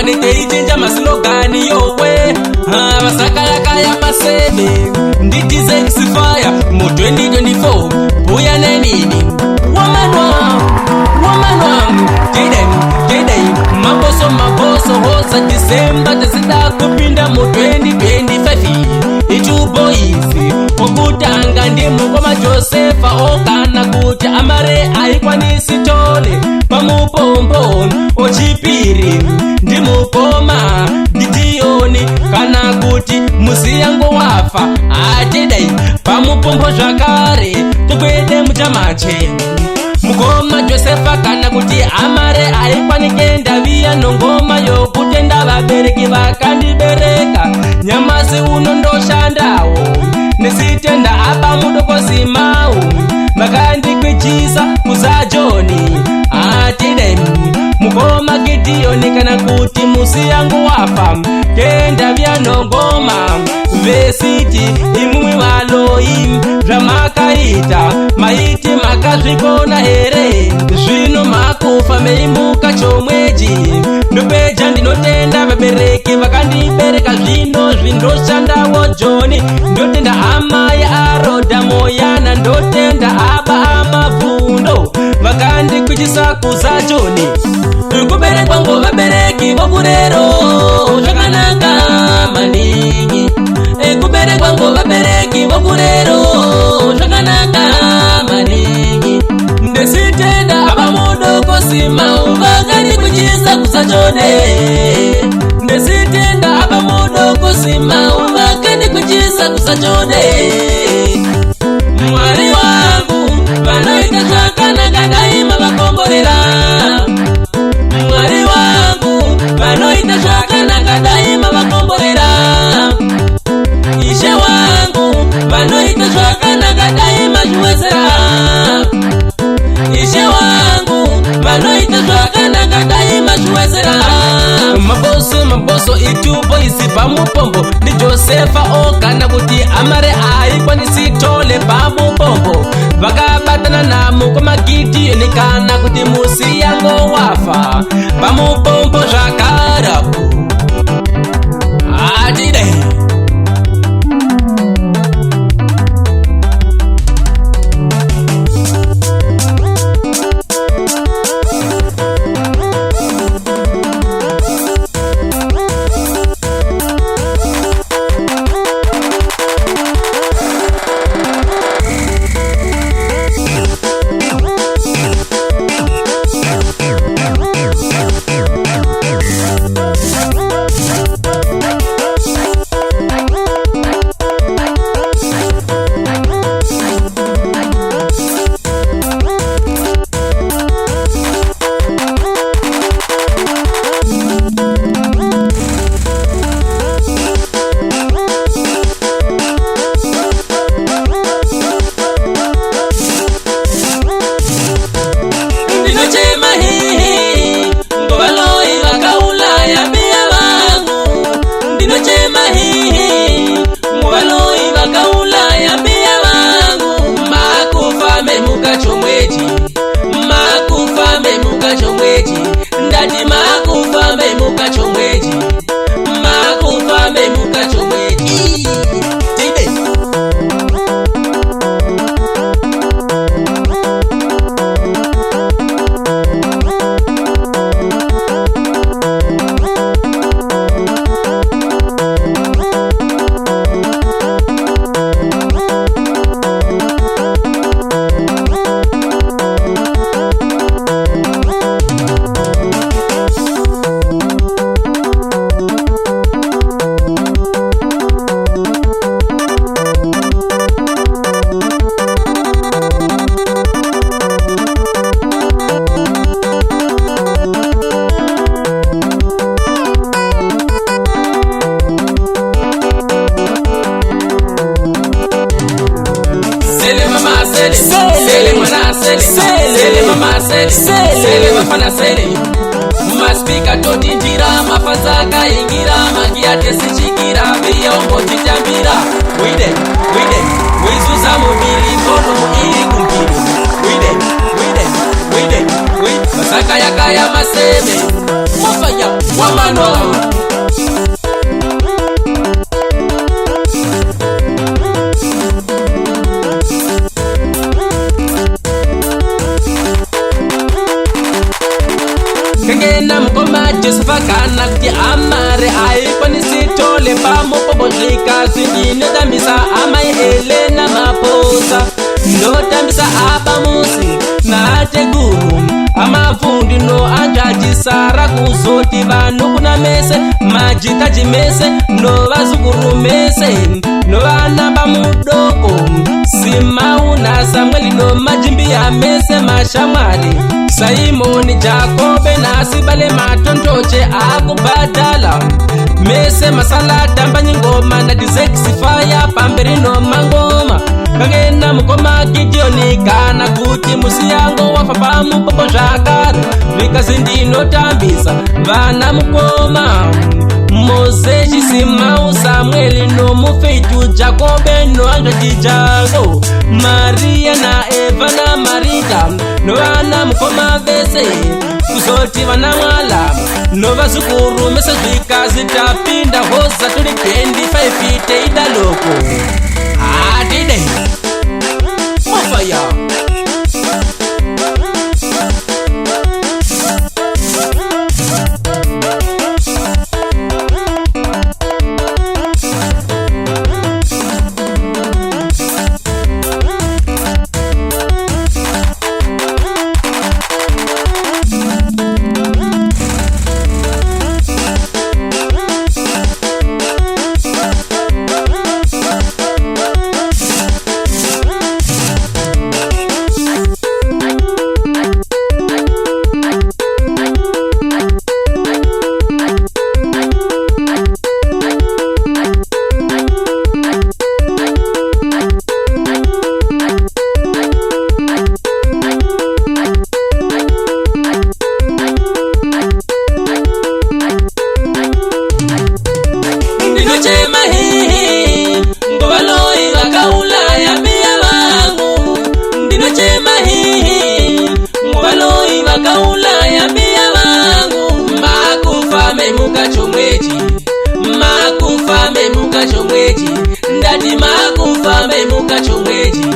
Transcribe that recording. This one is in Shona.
Tigani teichenja maslogani yowe Masakayakaya maseme Nditize kisifaya mu 2024 Puya nenini Woman wangu Jidai Maboso Hosa Disemba Tesida kupinda mu 2025 Itu boys Okutanga ndimu koma Josefa Okana kuti amare aikwanisi tole Pamupombo Ochipiri Ndimukoma Didioni Kana kuti musi yangu wafa Atidai Pamupombo zvakare Tukwede mutamache Mukoma Josefa kana kuti amare aikwanike ndaviya nongoma yokutenda vabereki vakandibereka Nyamasi uno ndoshandawo Nesitenda apa mudokozi mau Vakandikwichisa kuzajoni Atidai Mukoma Gideoni kana kuti musi yangu wafa Kenda vya nongoma Vesiti imui waloi Ramakaita maiti makazvikona here Zvino makufa meimuka chomweji Ndopeja ndinotenda vabereki vakandibereka zvino zvindoshandawo Joni Ndotenda amai aroda moyana Ndotenda aba amavundo Vakandikwichisa kuza Joni Kuberekwa ngo vabereki vokurero Zvakanaka maningi Kuberekwa ngo vabereki vokurero Zvakanaka maningi Ndesitenda abamudoko simau Vakandikwichisa kuza Joni Ndesitenda abamudoko simau Vakandikwichisa kuza Joni Mwari wangu vanoita zvakanaka daima vakomborera Mwari wangu vanoita zvakanaka daima vakomborera Ishe wangu vanoita zvakanaka daima zviwezera Ishe wangu vanoita zvakanaka daima zviwezera Maboso itupo isi pamupombo Ndi Josefa okana kuti amare aikwanisi tole pamupombo Vakabatana na Mukoma Gideoni kana kuti musi yango wafa Pamupombo zvakarapu Atidai Ndati makufa memuka chomweji Makufa memuka chomweji Tide Sele mwana sele Sele mama sele Sele mafana sele Maspika toti njira Mafazaka ingira Magia tesi chikira Viyongo chitambira Wide Wizuza mubili Kono ili kumpiri Wide Masaka yaka ya maseme Mafaya Wama pano. Kengena mkoma Josefa kana kuti amare aikwanisitole pamupobodlika zwindine tambisa amai Elena Maposa ndotambisa apa musi nateguru amafundi no ajajisara kuzoti vanhu kuna mese majikaji mese no vazukuru mese no vana vamudoko Simauna Samueli no majimbi ya mese mashamwali Simoni Jacobe na Sibale matontoche akubadala mese masala tambanyi ngoma na dizexifaya pamberi no mangoma kangena mukoma Gideoni kana kuti musiyango wafa pamupopo zvakare vikazindino tambisa vana mukoma Moseji Simau Samueli no mufetu Jacobe no anjoti jango Maria na Eva na Marita no vana mukoma vese kuzoti vana mwala no vazukuru mese zvikazi tapinda hoza tuli 25 ite idaloko adide mofaya. Makufa memuka chomweji ndati makufa memuka chomweji